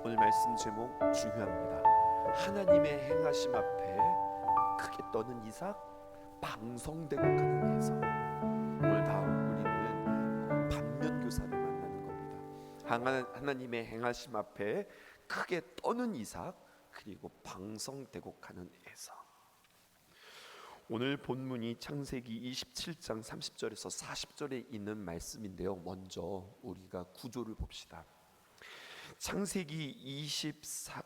오늘 말씀 제목 중요합니다. 하나님의 행하심 앞에 크게 떠는 이삭, 방성되고 가는 에서. 오늘 다음 우리는 반면교사를 만나는 겁니다. 하나님의 행하심 앞에 크게 떠는 이삭, 그리고 방성되고 가는 에서. 오늘 본문이 창세기 27장 30절에서 40절에 있는 말씀인데요. 먼저 우리가 구조를 봅시다. 창세기 26장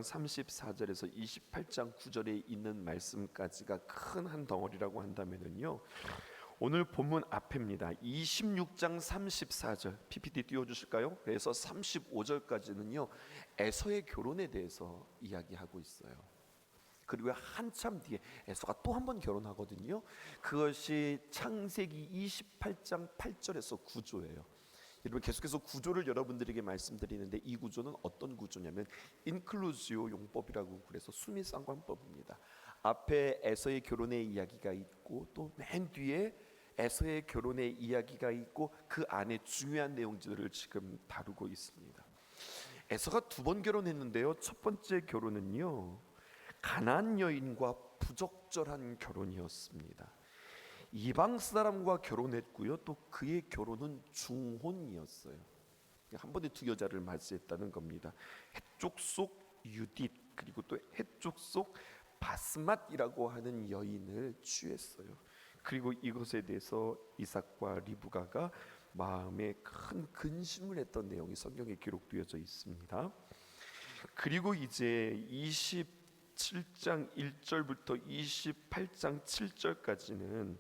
34절에서 28장 9절에 있는 말씀까지가 큰 한 덩어리라고 한다면요, 오늘 본문 앞입니다. 26장 34절 PPT 띄워주실까요? 그래서 35절까지는요 에서의 결혼에 대해서 이야기하고 있어요. 그리고 한참 뒤에 에서가 또 한 번 결혼하거든요. 그것이 창세기 28장 8절에서 9조예요. 여러분, 계속해서 구조를 여러분들에게 말씀드리는데, 이 구조는 어떤 구조냐면 인클루지오 용법이라고 그래서 수미상관법입니다. 앞에 에서의 결혼의 이야기가 있고 또 맨 뒤에 에서의 결혼의 이야기가 있고 그 안에 중요한 내용들을 지금 다루고 있습니다. 에서가 두 번 결혼했는데요, 첫 번째 결혼은요 가나안 여인과 부적절한 결혼이었습니다. 이방 사람과 결혼했고요, 또 그의 결혼은 중혼이었어요. 한 번에 두 여자를 맞이했다는 겁니다. 해쪽 속 유딧, 그리고 또 해쪽 속 바스맛이라고 하는 여인을 취했어요. 그리고 이것에 대해서 이삭과 리브가가 마음에 큰 근심을 했던 내용이 성경에 기록되어져 있습니다. 그리고 이제 27장 1절부터 28장 7절까지는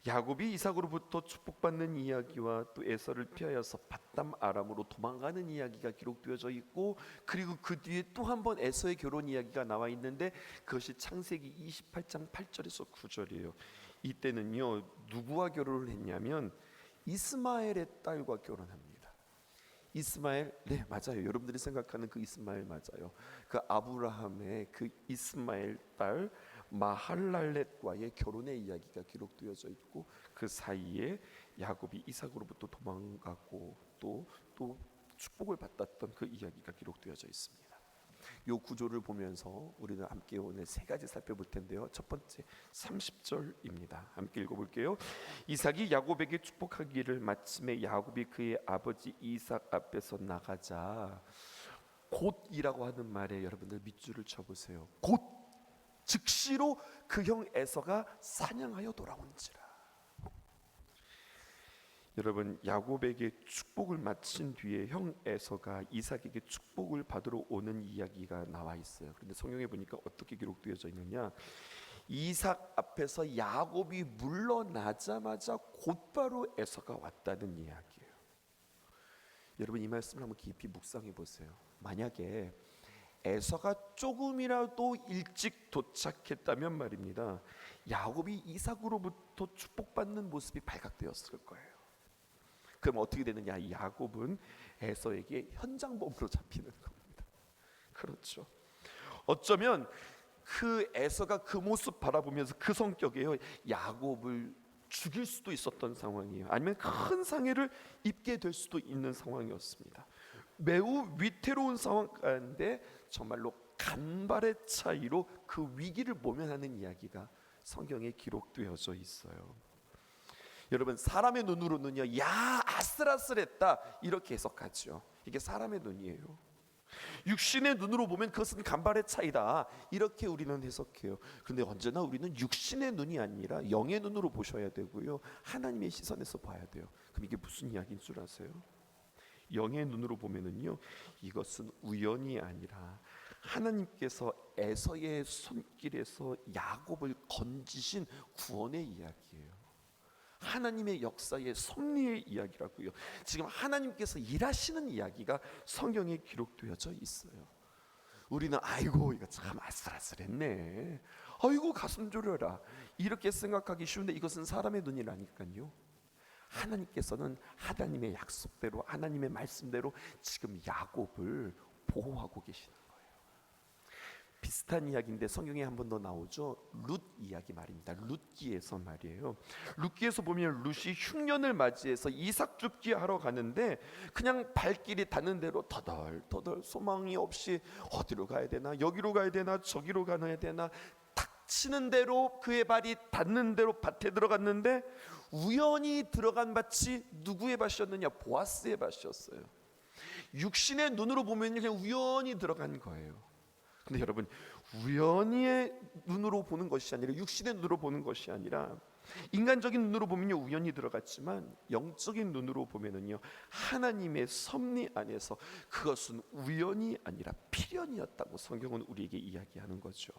야곱이 이삭으로부터 축복받는 이야기와 또 에서를 피하여서 밧담 아람으로 도망가는 이야기가 기록되어져 있고, 그리고 그 뒤에 또 한 번 에서의 결혼 이야기가 나와 있는데 그것이 창세기 28장 8절에서 9절이에요. 이때는요 누구와 결혼을 했냐면 이스마엘의 딸과 결혼합니다. 이스마엘, 네 맞아요. 여러분들이 생각하는 그 이스마엘 맞아요. 그 아브라함의 그 이스마엘 딸 마할랄렛과의 결혼의 이야기가 기록되어져 있고, 그 사이에 야곱이 이삭으로부터 도망가고 또 축복을 받았던 그 이야기가 기록되어져 있습니다. 이 구조를 보면서 우리는 함께 오늘 세 가지 살펴볼 텐데요. 첫 번째 30절입니다. 함께 읽어볼게요. 이삭이 야곱에게 축복하기를 마침에 야곱이 그의 아버지 이삭 앞에서 나가자. 곧이라고 하는 말에 여러분들 밑줄을 쳐보세요. 곧 즉시로 그 형 에서가 사냥하여 돌아온지라. 여러분, 야곱에게 축복을 마친 뒤에 형 에서가 이삭에게 축복을 받으러 오는 이야기가 나와 있어요. 그런데 성경에 보니까 어떻게 기록되어져 있느냐, 이삭 앞에서 야곱이 물러나자마자 곧바로 에서가 왔다는 이야기예요. 여러분, 이 말씀을 한번 깊이 묵상해 보세요. 만약에 에서가 조금이라도 일찍 도착했다면 말입니다, 야곱이 이삭으로부터 축복받는 모습이 발각되었을 거예요. 그럼 어떻게 되느냐, 야곱은 에서에게 현장범으로 잡히는 겁니다. 그렇죠. 어쩌면 그 에서가 그 모습 바라보면서 그 성격이에요, 야곱을 죽일 수도 있었던 상황이에요. 아니면 큰 상해를 입게 될 수도 있는 상황이었습니다. 매우 위태로운 상황 가운데 정말로 간발의 차이로 그 위기를 모면하는 이야기가 성경에 기록되어져 있어요. 여러분, 사람의 눈으로는요, 야 아슬아슬했다 이렇게 해석하죠. 이게 사람의 눈이에요. 육신의 눈으로 보면 그것은 간발의 차이다 이렇게 우리는 해석해요. 그런데 언제나 우리는 육신의 눈이 아니라 영의 눈으로 보셔야 되고요, 하나님의 시선에서 봐야 돼요. 그럼 이게 무슨 이야기인 줄 아세요? 영의 눈으로 보면은요, 이것은 우연이 아니라 하나님께서 에서의 손길에서 야곱을 건지신 구원의 이야기예요. 하나님의 역사의 섭리의 이야기라고요. 지금 하나님께서 일하시는 이야기가 성경에 기록되어져 있어요. 우리는 아이고 이거 참 아슬아슬했네, 아이고 가슴 졸여라 이렇게 생각하기 쉬운데 이것은 사람의 눈이라니까요. 하나님께서는 하나님의 약속대로, 하나님의 말씀대로 지금 야곱을 보호하고 계시는 거예요. 비슷한 이야기인데 성경에 한 번 더 나오죠. 룻 이야기 말입니다. 룻기에서 말이에요. 룻기에서 보면 룻이 흉년을 맞이해서 이삭 줍기 하러 가는데 그냥 발길이 닿는 대로 터덜터덜 소망이 없이 어디로 가야 되나, 여기로 가야 되나, 저기로 가야 되나, 닥치는 대로 그의 발이 닿는 대로 밭에 들어갔는데 우연히 들어간 밭이 누구의 밭이었느냐? 보아스의 밭이었어요. 육신의 눈으로 보면 그냥 우연히 들어간 거예요. 근데 여러분, 우연히의 눈으로 보는 것이 아니라, 육신의 눈으로 보는 것이 아니라, 인간적인 눈으로 보면요 우연히 들어갔지만 영적인 눈으로 보면은요 하나님의 섭리 안에서 그것은 우연이 아니라 필연이었다고 성경은 우리에게 이야기하는 거죠.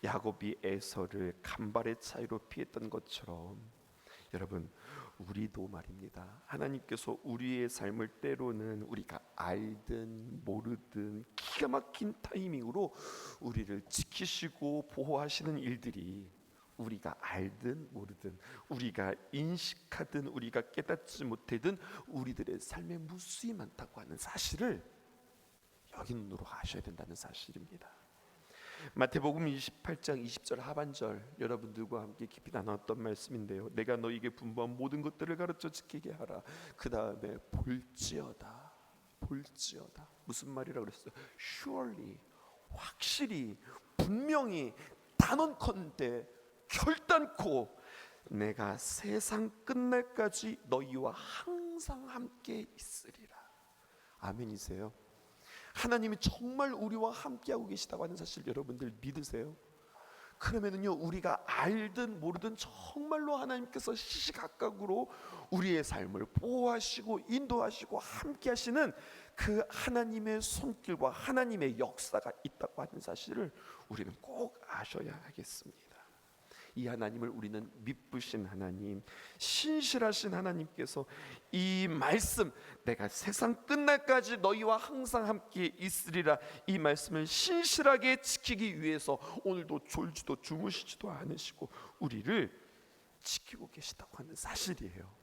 야곱이 에서를 간발의 차이로 피했던 것처럼 여러분, 우리도 말입니다. 하나님께서 우리의 삶을 때로는 우리가 알든 모르든 기가 막힌 타이밍으로 우리를 지키시고 보호하시는 일들이, 우리가 알든 모르든, 우리가 인식하든 우리가 깨닫지 못하든 우리들의 삶에 무수히 많다고 하는 사실을 여기 눈으로 아셔야 된다는 사실입니다. 마태복음 28장 20절 하반절, 여러분들과 함께 깊이 나눴던 말씀인데요. 내가 너에게 분부한 모든 것들을 가르쳐 지키게 하라. 그 다음에 볼지어다. 볼지어다. 무슨 말이라고 그랬어요? surely, 확실히, 분명히, 단언컨대, 결단코 내가 세상 끝날까지 너희와 항상 함께 있으리라. 아멘이세요? 하나님이 정말 우리와 함께하고 계시다고 하는 사실 여러분들 믿으세요? 그러면은요 우리가 알든 모르든 정말로 하나님께서 시시각각으로 우리의 삶을 보호하시고 인도하시고 함께하시는 그 하나님의 손길과 하나님의 역사가 있다고 하는 사실을 우리는 꼭 아셔야 하겠습니다. 이 하나님을 우리는 미쁘신 하나님, 신실하신 하나님께서 이 말씀, 내가 세상 끝날까지 너희와 항상 함께 있으리라, 이 말씀을 신실하게 지키기 위해서 오늘도 졸지도 주무시지도 않으시고 우리를 지키고 계시다고 하는 사실이에요.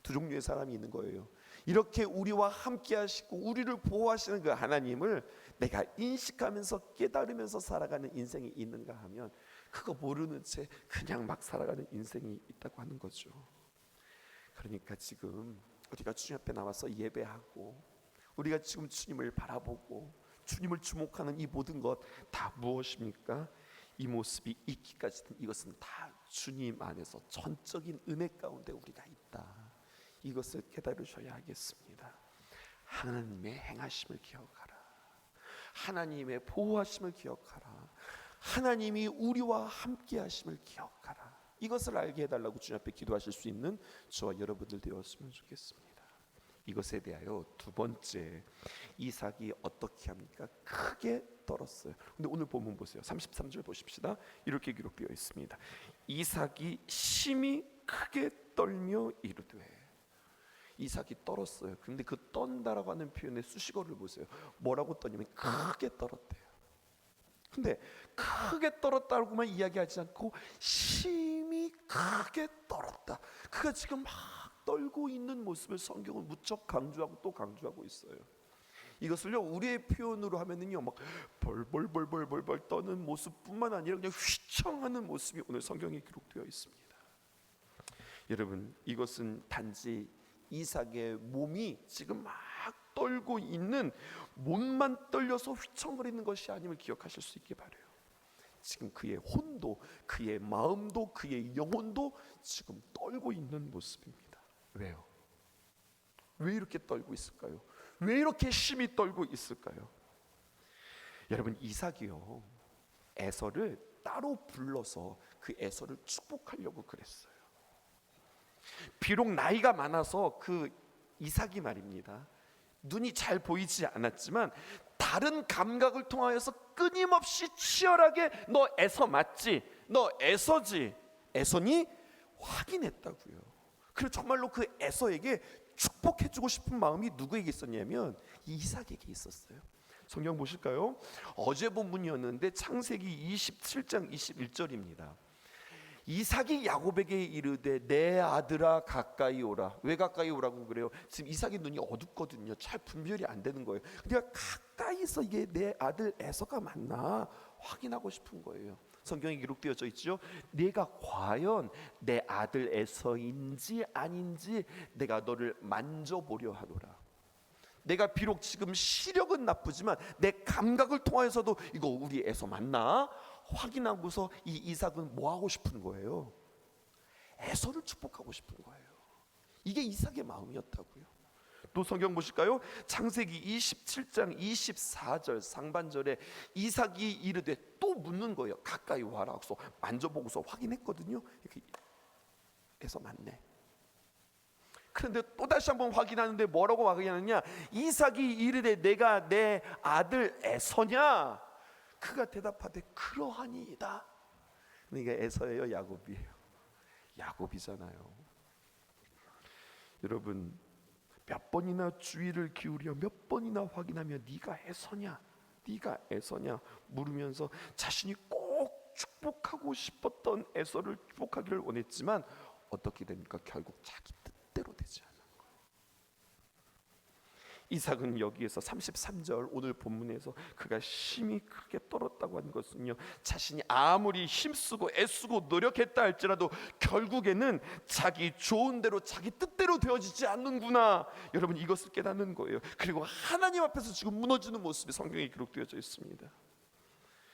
두 종류의 사람이 있는 거예요. 이렇게 우리와 함께 하시고 우리를 보호하시는 그 하나님을 내가 인식하면서 깨달으면서 살아가는 인생이 있는가 하면, 그거 모르는 채 그냥 막 살아가는 인생이 있다고 하는 거죠. 그러니까 지금 우리가 주님 앞에 나와서 예배하고, 우리가 지금 주님을 바라보고 주님을 주목하는 이 모든 것 다 무엇입니까? 이 모습이 있기까지는 이것은 다 주님 안에서 전적인 은혜 가운데 우리가 있다. 이것을 깨달으셔야 하겠습니다. 하나님의 행하심을 기억하라. 하나님의 보호하심을 기억하라. 하나님이 우리와 함께 하심을 기억하라. 이것을 알게 해달라고 주님 앞에 기도하실 수 있는 저와 여러분들 되었으면 좋겠습니다. 이것에 대하여 두 번째, 이삭이 어떻게 합니까? 크게 떨었어요. 근데 오늘 본문 보세요. 33절 보십시다. 이렇게 기록되어 있습니다. 이삭이 심히 크게 떨며 이르되. 이삭이 떨었어요. 그런데 그 떤다라고 하는 표현의 수식어를 보세요. 뭐라고 떠냐면 크게 떨었대요. 근데 크게 떨었다고만 이야기하지 않고 심히 크게 떨었다. 그가 지금 막 떨고 있는 모습을 성경은 무척 강조하고 또 강조하고 있어요. 이것을요 우리의 표현으로 하면은요 막 벌벌 떠는 모습뿐만 아니라 그냥 휘청하는 모습이 오늘 성경에 기록되어 있습니다. 여러분, 이것은 단지 이삭의 몸이 지금 막 떨고 있는, 몸만 떨려서 휘청거리는 것이 아님을 기억하실 수 있게 바라요. 지금 그의 혼도, 그의 마음도, 그의 영혼도 지금 떨고 있는 모습입니다. 왜요? 왜 이렇게 떨고 있을까요? 왜 이렇게 심히 떨고 있을까요? 여러분, 이삭이요 에서를 따로 불러서 그 에서를 축복하려고 그랬어요. 비록 나이가 많아서 그 이삭이 말입니다, 눈이 잘 보이지 않았지만 다른 감각을 통하여서 끊임없이 치열하게 너 에서 맞지? 너 에서지? 에서니? 확인했다고요. 그리고 정말로 그 에서에게 축복해주고 싶은 마음이 누구에게 있었냐면 이삭에게 있었어요. 성경 보실까요? 어제 본문이었는데 창세기 27장 21절입니다. 이삭이 야곱에게 이르되 내 아들아 가까이 오라. 왜 가까이 오라고 그래요? 지금 이삭의 눈이 어둡거든요. 잘 분별이 안 되는 거예요. 그러니까 가까이서 이게 내 아들 에서가 맞나 확인하고 싶은 거예요. 성경에 기록되어져 있죠. 네가 과연 내 아들 에서인지 아닌지 내가 너를 만져보려 하노라. 내가 비록 지금 시력은 나쁘지만 내 감각을 통하여서도 이거 우리 에서 맞나 확인하고서 이 이삭은 뭐 하고 싶은 거예요? 에서를 축복하고 싶은 거예요. 이게 이삭의 마음이었다고요. 또 성경 보실까요? 창세기 27장 24절 상반절에 이삭이 이르되 또 묻는 거예요. 가까이 와라. 그래서 만져보고서 확인했거든요. 이렇게 에서 맞네. 그런데 또 다시 한번 확인하는데 뭐라고 확인하느냐? 이삭이 이르되 내가 내 아들 에서냐? 그가 대답하되 그러하니이다. 그러니까 에서예요, 야곱이에요? 야곱이잖아요. 여러분 몇 번이나 주의를 기울여 몇 번이나 확인하며 네가 에서냐? 네가 에서냐? 물으면서 자신이 꼭 축복하고 싶었던 에서를 축복하기를 원했지만 어떻게 됩니까? 결국 자기 뜻대로 되지 않아요. 이삭은 여기에서 33절 오늘 본문에서 그가 심히 크게 떨었다고 하는 것은요, 자신이 아무리 힘쓰고 애쓰고 노력했다 할지라도 결국에는 자기 좋은 대로 자기 뜻대로 되어지지 않는구나. 여러분 이것을 깨닫는 거예요. 그리고 하나님 앞에서 지금 무너지는 모습이 성경에 기록되어져 있습니다.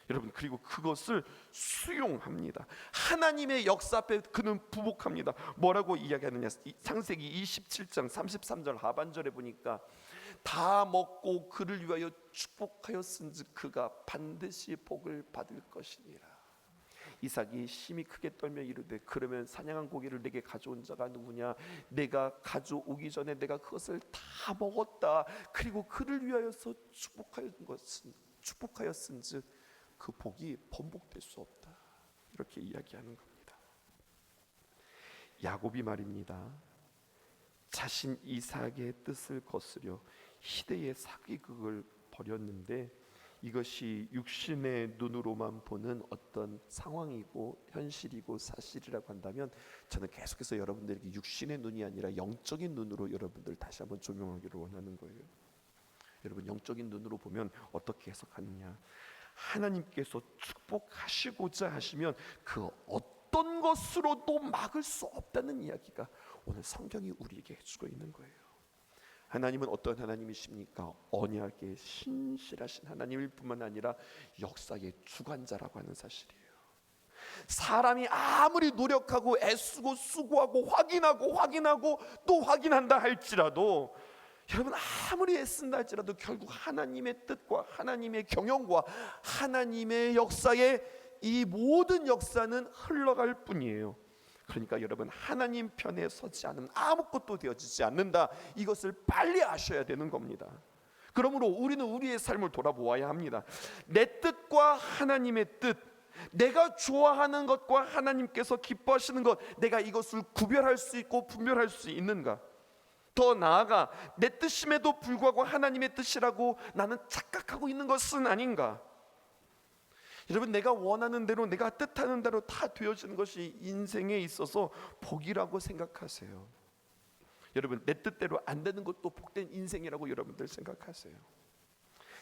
여러분 그리고 그것을 수용합니다. 하나님의 역사 앞에 그는 부복합니다. 뭐라고 이야기하느냐? 창세기 27장 33절 하반절에 보니까 다 먹고 그를 위하여 축복하였은즉 그가 반드시 복을 받을 것이니라. 이삭이 심히 크게 떨며 이르되 그러면 사냥한 고기를 내게 가져온 자가 누구냐? 내가 가져오기 전에 내가 그것을 다 먹었다. 그리고 그를 위하여서 축복하였은즉 그 복이 번복될 수 없다. 이렇게 이야기하는 겁니다. 야곱이 말입니다. 자신 이삭의 뜻을 거스려 희대의 사기극을 벌였는데 이것이 육신의 눈으로만 보는 어떤 상황이고 현실이고 사실이라고 한다면 저는 계속해서 여러분들에게 육신의 눈이 아니라 영적인 눈으로 여러분들 다시 한번 조명하기를 원하는 거예요. 여러분 영적인 눈으로 보면 어떻게 해석하느냐? 하나님께서 축복하시고자 하시면 그 어떤 것으로도 막을 수 없다는 이야기가 오늘 성경이 우리에게 해주고 있는 거예요. 하나님은 어떤 하나님이십니까? 언약의 신실하신 하나님일 뿐만 아니라 역사의 주관자라고 하는 사실이에요. 사람이 아무리 노력하고 애쓰고 수고하고 확인하고 또 확인한다 할지라도 여러분 아무리 애쓴다 할지라도 결국 하나님의 뜻과 하나님의 경영과 하나님의 역사의 이 모든 역사는 흘러갈 뿐이에요. 그러니까 여러분 하나님 편에 서지 않으면 아무것도 되어지지 않는다. 이것을 빨리 아셔야 되는 겁니다. 그러므로 우리는 우리의 삶을 돌아보아야 합니다. 내 뜻과 하나님의 뜻, 내가 좋아하는 것과 하나님께서 기뻐하시는 것, 내가 이것을 구별할 수 있고 분별할 수 있는가? 더 나아가 내 뜻임에도 불구하고 하나님의 뜻이라고 나는 착각하고 있는 것은 아닌가? 여러분 내가 원하는 대로 내가 뜻하는 대로 다 되어지는 것이 인생에 있어서 복이라고 생각하세요. 여러분 내 뜻대로 안 되는 것도 복된 인생이라고 여러분들 생각하세요.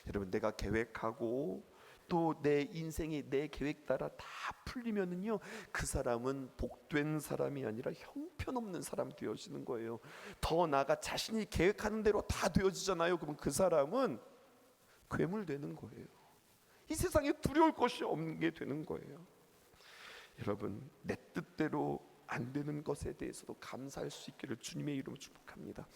여러분 내가 계획하고 또 내 인생이 내 계획 따라 다 풀리면은요 그 사람은 복된 사람이 아니라 형편없는 사람 되어지는 거예요. 더 나아가 자신이 계획하는 대로 다 되어지잖아요. 그러면 그 사람은 괴물 되는 거예요. 이 세상에 두려울 것이 없는 게 되는 거예요. 여러분 내 뜻대로 안 되는 것에 대해서도 감사할 수 있기를 주님의 이름으로 축복합니다.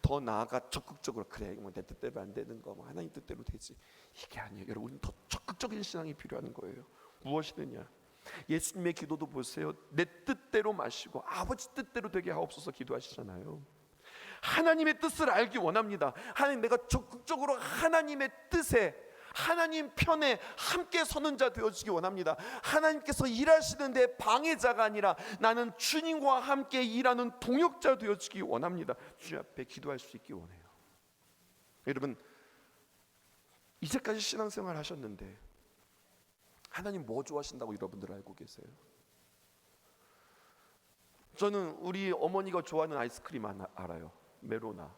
더 나아가 적극적으로 그래 뭐 내 뜻대로 안 되는 거 뭐 하나님 뜻대로 되지 이게 아니에요. 여러분 더 적극적인 신앙이 필요한 거예요. 무엇이느냐? 예수님의 기도도 보세요. 내 뜻대로 마시고 아버지 뜻대로 되게 하옵소서 기도하시잖아요. 하나님의 뜻을 알기 원합니다. 하나님 내가 적극적으로 하나님의 뜻에 하나님 편에 함께 서는 자 되어지기 원합니다. 하나님께서 일하시는데 방해자가 아니라 나는 주님과 함께 일하는 동역자 되어지기 원합니다. 주님 앞에 기도할 수 있기 원해요. 여러분 이제까지 신앙생활 하셨는데 하나님 뭐 좋아하신다고 여러분들 알고 계세요? 저는 우리 어머니가 좋아하는 아이스크림 알아요. 메로나.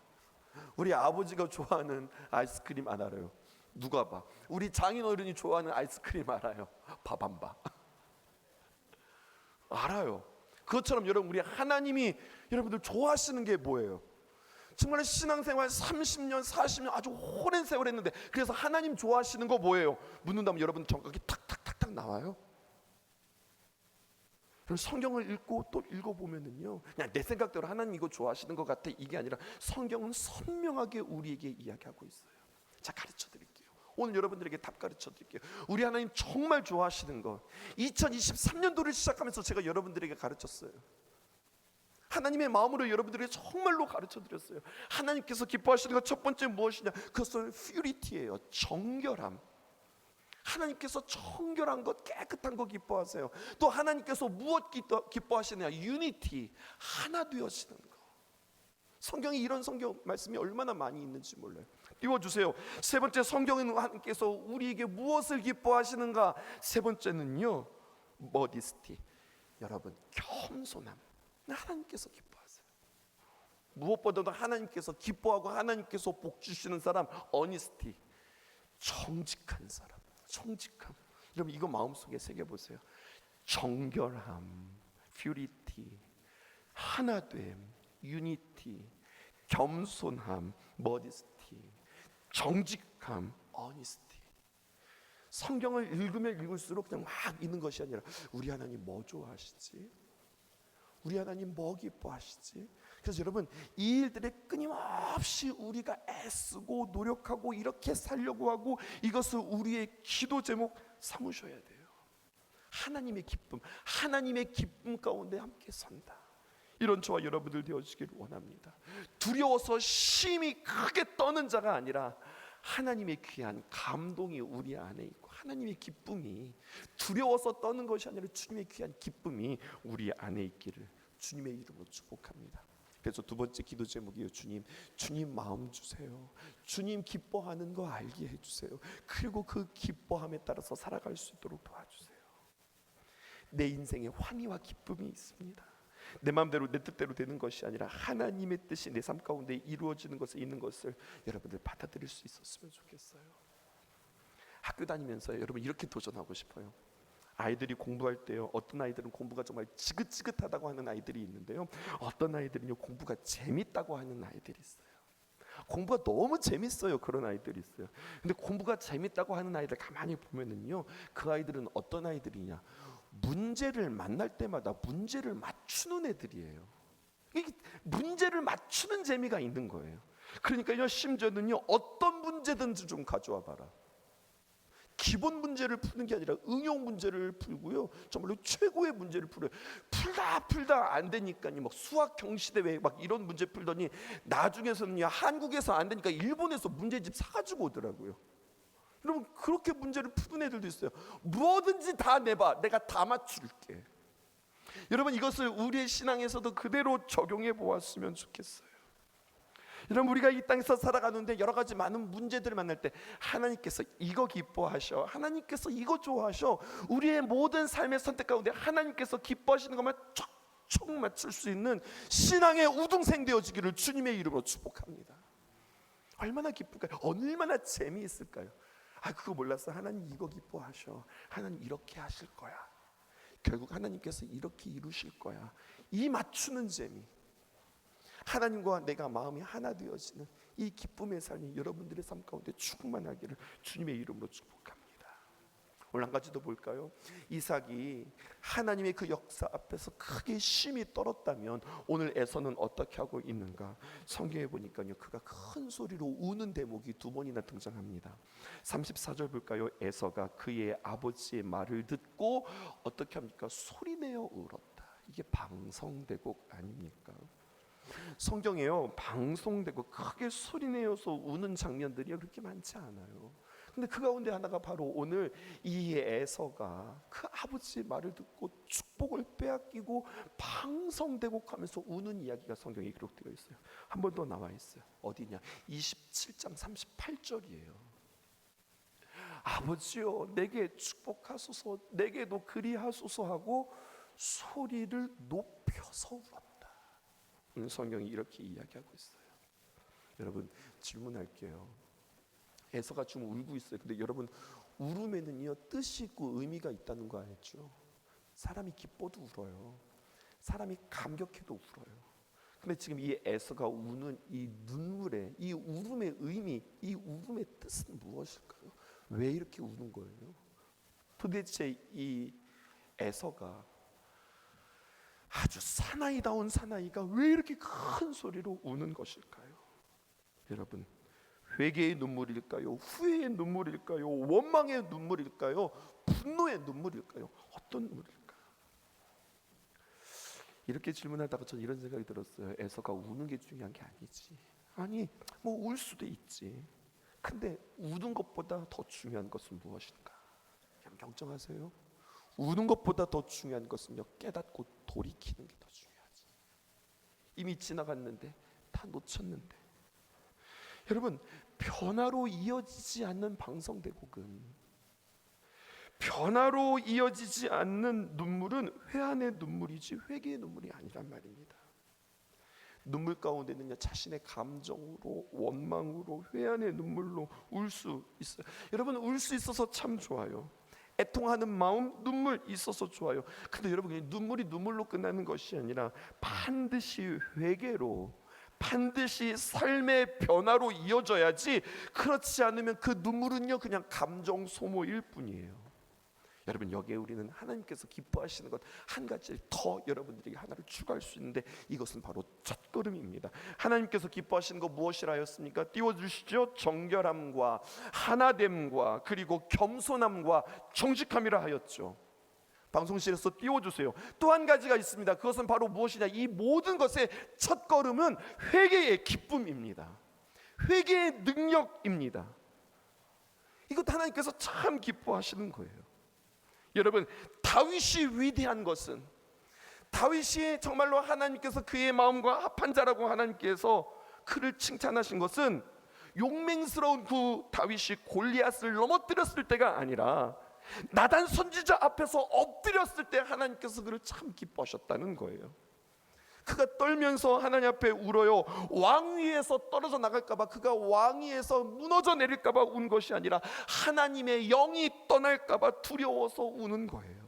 우리 아버지가 좋아하는 아이스크림 알아요. 누가 봐. 우리 장인어른이 좋아하는 아이스크림 알아요. 바밤바. 알아요. 그것처럼 여러분, 우리 하나님이 여러분들 좋아하시는 게 뭐예요? 정말 신앙생활 30년 40년 아주 오랜 세월 했는데, 그래서 하나님 좋아하시는 거 뭐예요? 묻는다면 여러분 정확히 탁탁탁탁 나와요. 성경을 읽고 또 읽어보면은요, 그냥 내 생각대로 하나님 이거 좋아하시는 것 같아, 이게 아니라 성경은 선명하게 우리에게 이야기하고 있어요. 자, 가르쳐 드릴게요. 오늘 여러분들에게 답 가르쳐 드릴게요. 우리 하나님 정말 좋아하시는 것, 2023년도를 시작하면서 제가 여러분들에게 가르쳤어요. 하나님의 마음으로 여러분들에게 정말로 가르쳐 드렸어요. 하나님께서 기뻐하시는 것 첫 번째 무엇이냐? 그것은 퓨리티예요. 정결함. 하나님께서 정결한 것, 깨끗한 것 기뻐하세요. 또 하나님께서 무엇 기뻐하시느냐? 유니티, 하나 되어지는 것. 성경에 이런 성경 말씀이 얼마나 많이 있는지 몰라요. 띄워주세요. 세 번째, 성경은 하나님께서 우리에게 무엇을 기뻐하시는가? 세 번째는요, 머디스티. 여러분, 겸손함. 하나님께서 기뻐하세요. 무엇보다도 하나님께서 기뻐하고 하나님께서 복 주시는 사람, 어니스티. 정직한 사람. 정직함. 여러분, 이거 마음속에 새겨보세요. 정결함, 퓨리티, 하나됨, 유니티, 겸손함, 머디스티, 정직함, 어니스티. 성경을 읽으면 읽을수록 그냥 막 읽는 것이 아니라, 우리 하나님 뭐 좋아하시지? 우리 하나님 뭐 기뻐하시지? 그래서 여러분, 이 일들에 끊임없이 우리가 애쓰고 노력하고 이렇게 살려고 하고, 이것을 우리의 기도 제목 삼으셔야 돼요. 하나님의 기쁨, 하나님의 기쁨 가운데 함께 선다. 이런 저와 여러분들 되어지기를 원합니다. 두려워서 심히 크게 떠는 자가 아니라, 하나님의 귀한 감동이 우리 안에 있고, 하나님의 기쁨이, 두려워서 떠는 것이 아니라 주님의 귀한 기쁨이 우리 안에 있기를 주님의 이름으로 축복합니다. 그래서 두 번째 기도 제목이에요. 주님 마음 주세요. 주님 기뻐하는 거 알게 해주세요. 그리고 그 기뻐함에 따라서 살아갈 수 있도록 도와주세요. 내 인생에 환희와 기쁨이 있습니다. 내 마음대로 내 뜻대로 되는 것이 아니라 하나님의 뜻이 내 삶 가운데 이루어지는 것에 있는 것을 여러분들 받아들일 수 있었으면 좋겠어요. 학교 다니면서 여러분 이렇게 도전하고 싶어요. 아이들이 공부할 때요, 어떤 아이들은 공부가 정말 지긋지긋하다고 하는 아이들이 있는데요, 어떤 아이들은요 공부가 재밌다고 하는 아이들이 있어요. 공부가 너무 재밌어요, 그런 아이들이 있어요. 근데 공부가 재밌다고 하는 아이들 가만히 보면은요, 그 아이들은 어떤 아이들이냐? 문제를 만날 때마다 문제를 맞추는 애들이에요. 이게 문제를 맞추는 재미가 있는 거예요. 그러니까요, 심지어는요, 어떤 문제든지 좀 가져와 봐라. 기본 문제를 푸는 게 아니라 응용 문제를 풀고요, 정말로 최고의 문제를 풀어요. 풀다 안 되니까요, 막 수학 경시대회 막 이런 문제 풀더니 나중에서는요, 한국에서 안 되니까 일본에서 문제집 사가지고 오더라고요. 여러분, 그렇게 문제를 푸는 애들도 있어요. 뭐든지 다 내봐, 내가 다 맞출게. 여러분, 이것을 우리의 신앙에서도 그대로 적용해 보았으면 좋겠어요. 여러분, 우리가 이 땅에서 살아가는데 여러 가지 많은 문제들을 만날 때 하나님께서 이거 기뻐하셔, 하나님께서 이거 좋아하셔, 우리의 모든 삶의 선택 가운데 하나님께서 기뻐하시는 것만 촉촉 맞출 수 있는 신앙의 우등생 되어지기를 주님의 이름으로 축복합니다. 얼마나 기쁠까요? 얼마나 재미있을까요? 그거 몰랐어. 하나님 이거 기뻐하셔, 하나님 이렇게 하실 거야, 결국 하나님께서 이렇게 이루실 거야. 이 맞추는 재미, 하나님과 내가 마음이 하나 되어지는 이 기쁨의 삶이 여러분들의 삶 가운데 충만하기를 주님의 이름으로 축복합니다. 오늘 한 가지 더 볼까요? 이삭이 하나님의 그 역사 앞에서 크게 심히 떨었다면 오늘 에서는 어떻게 하고 있는가? 성경에 보니까요, 그가 큰 소리로 우는 대목이 두 번이나 등장합니다. 34절 볼까요? 에서가 그의 아버지의 말을 듣고 어떻게 합니까? 소리내어 울었다. 이게 방성대곡 아닙니까? 성경에요, 방송되고 크게 소리내어서 우는 장면들이 그렇게 많지 않아요. 근데 그 가운데 하나가 바로 오늘 이 에서가 그 아버지의 말을 듣고 축복을 빼앗기고 방성대곡하면서 우는 이야기가 성경에 기록되어 있어요. 한 번 더 나와 있어요. 어디냐? 27장 38절이에요. 아버지여, 내게 축복하소서, 내게도 그리하소서 하고 소리를 높이 베어서 울었다. 오늘 성경이 이렇게 이야기하고 있어요. 여러분 질문할게요. 에서가 지금 울고 있어요. 근데 여러분 울음에는요 뜻이 있고 의미가 있다는 거 알죠? 사람이 기뻐도 울어요. 사람이 감격해도 울어요. 근데 지금 이 에서가 우는 이 눈물의 이 울음의 의미, 이 울음의 뜻은 무엇일까요? 왜 이렇게 우는 거예요? 도대체 이 에서가 아주 사나이다운 사나이가 왜 이렇게 큰 소리로 우는 것일까요? 여러분 회개의 눈물일까요? 후회의 눈물일까요? 원망의 눈물일까요? 분노의 눈물일까요? 어떤 눈물일까요? 이렇게 질문하다가 전 이런 생각이 들었어요. 에서가 우는 게 중요한 게 아니지. 아니 뭐 울 수도 있지. 근데 우는 것보다 더 중요한 것은 무엇인가? 그냥 경청하세요. 우는 것보다 더 중요한 것은요 깨닫고 돌이키는 게 더 중요하지. 이미 지나갔는데 다 놓쳤는데. 여러분 변화로 이어지지 않는 방성대곡은, 변화로 이어지지 않는 눈물은 회한의 눈물이지 회개의 눈물이 아니란 말입니다. 눈물 가운데는요 자신의 감정으로, 원망으로, 회한의 눈물로 울 수 있어요. 여러분 울 수 있어서 참 좋아요. 애통하는 마음, 눈물 있어서 좋아요. 근데 여러분 눈물이 눈물로 끝나는 것이 아니라 반드시 회개로, 반드시 삶의 변화로 이어져야지. 그렇지 않으면 그 눈물은요 그냥 감정 소모일 뿐이에요. 여러분 여기에 우리는 하나님께서 기뻐하시는 것 한 가지를 더 여러분들에게 하나를 추가할 수 있는데, 이것은 바로 첫걸음입니다. 하나님께서 기뻐하시는 것 무엇이라 하였습니까? 띄워주시죠. 정결함과 하나됨과 그리고 겸손함과 정직함이라 하였죠. 방송실에서 띄워주세요. 또 한 가지가 있습니다. 그것은 바로 무엇이냐? 이 모든 것의 첫걸음은 회개의 기쁨입니다. 회개의 능력입니다. 이것 하나님께서 참 기뻐하시는 거예요. 여러분 다윗이 위대한 것은, 다윗이 정말로 하나님께서 그의 마음과 합한 자라고 하나님께서 그를 칭찬하신 것은 용맹스러운 그 다윗이 골리앗을 넘어뜨렸을 때가 아니라 나단 선지자 앞에서 엎드렸을 때 하나님께서 그를 참 기뻐하셨다는 거예요. 그가 떨면서 하나님 앞에 울어요. 왕위에서 떨어져 나갈까봐, 그가 왕위에서 무너져 내릴까봐 운 것이 아니라 하나님의 영이 떠날까봐 두려워서 우는 거예요.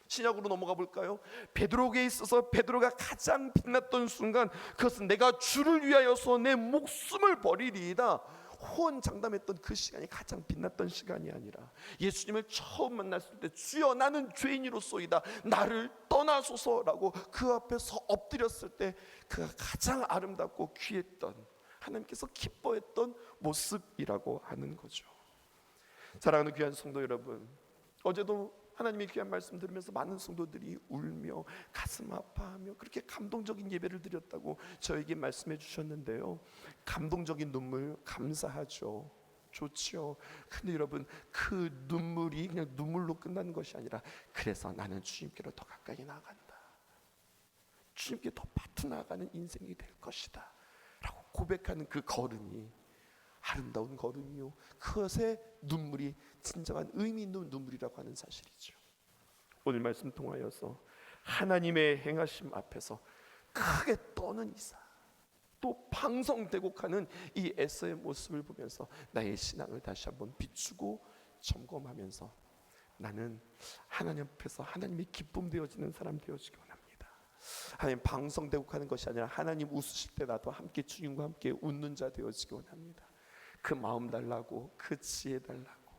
신약으로 넘어가 볼까요? 베드로에게 있어서 베드로가 가장 빛났던 순간, 그것은 내가 주를 위하여서 내 목숨을 버리리이다 호언장담했던 그 시간이 가장 빛났던 시간이 아니라, 예수님을 처음 만났을 때 주여 나는 죄인이로소이다 나를 떠나소서라고 그 앞에서 엎드렸을 때 그가 가장 아름답고 귀했던, 하나님께서 기뻐했던 모습이라고 하는 거죠. 사랑하는 귀한 성도 여러분, 어제도 하나님의 귀한 말씀 들으면서 많은 성도들이 울며 가슴 아파하며 그렇게 감동적인 예배를 드렸다고 저에게 말씀해 주셨는데요. 감동적인 눈물 감사하죠. 좋죠. 근데 여러분 그 눈물이 그냥 눈물로 끝나는 것이 아니라, 그래서 나는 주님께로 더 가까이 나아간다, 주님께 더 파트 나아가는 인생이 될 것이다 라고 고백하는 그 걸음이 아름다운 걸음이요, 그것의 눈물이 진정한 의미 있는 눈물이라고 하는 사실이죠. 오늘 말씀 통하여서 하나님의 행하심 앞에서 크게 떠는 이사, 또 방성대곡하는 이 에서의 모습을 보면서 나의 신앙을 다시 한번 비추고 점검하면서 나는 하나님 앞에서 하나님이 기쁨 되어지는 사람 되어지기 원합니다. 하나님 방성대곡하는 것이 아니라 하나님 웃으실 때 나도 함께 주님과 함께 웃는 자 되어지기 원합니다. 그 마음 달라고, 그 지혜 달라고,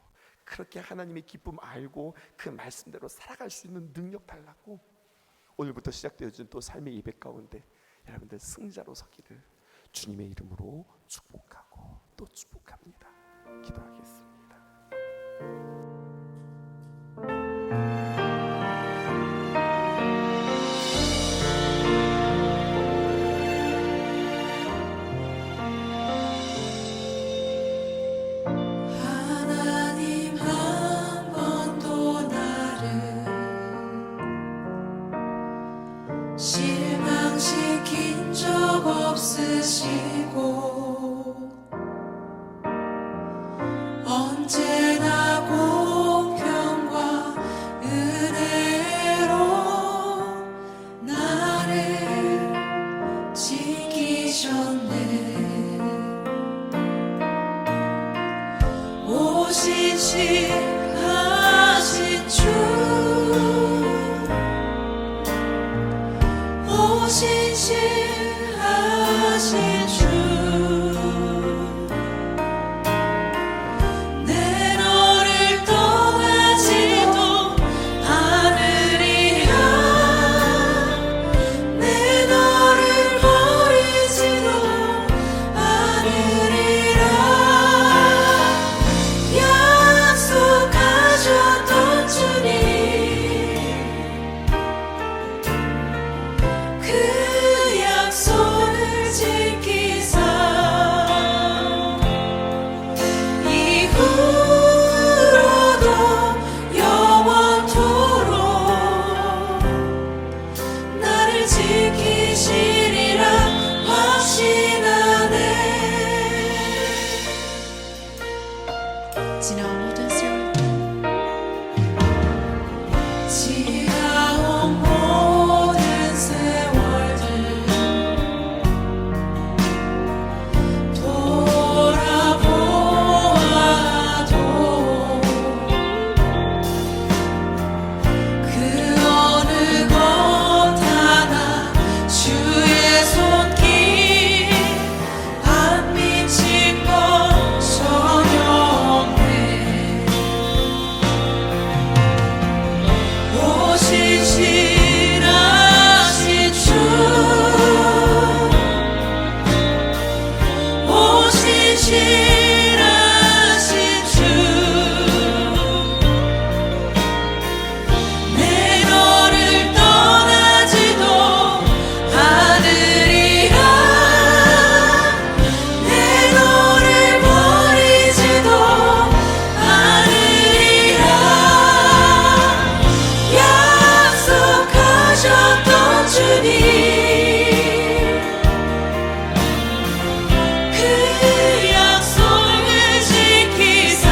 그렇게 하나님의 기쁨 알고 그 말씀대로 살아갈 수 있는 능력 달라고, 오늘부터 시작되어진 또 삶의 예배 가운데 여러분들 승자로 서기를 주님의 이름으로 축복하고 또 축복합니다. 기도하겠습니다. 실망시킨 적 없으시고 신실하신 주 신실하신 주 내 너를 떠나지도 않으리라 내 너를 버리지도 않으리라 약속하셨던 주님 그 약속을 지키사 이후로도 영원토록 나를 지키시리라 확신하네 지나온 모든 세월들 지나온 모든 세월들 돌아보아도 그 어느 것 하나 주의 손길 안 미친 것 전혀 없네 오 신실하신 주 오 신실하신 주 내 너를 떠나지도 않으리라 내 너를 버리지도 않으리라 약속하셨던 주님 그 약속을 지키사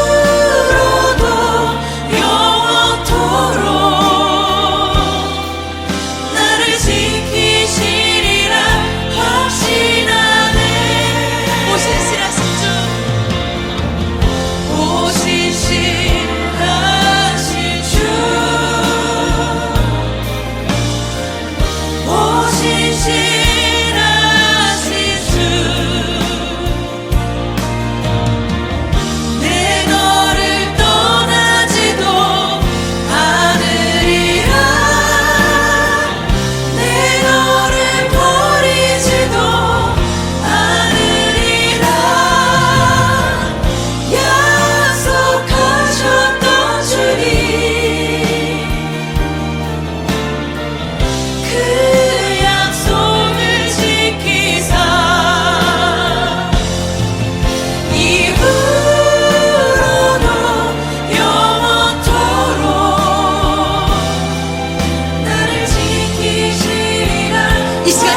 이후로도 영원토록 나를 지키시리라 확신하네 오 신실하신 주 오 신실하신 주 오 신실하신 주 내 너를 떠나지도 않으리라 내 너를 버리지도 않으리라 약속하셨던 주님 그 약속을 지키사 이후로도 영원토록 나를 지키시리라 이 시간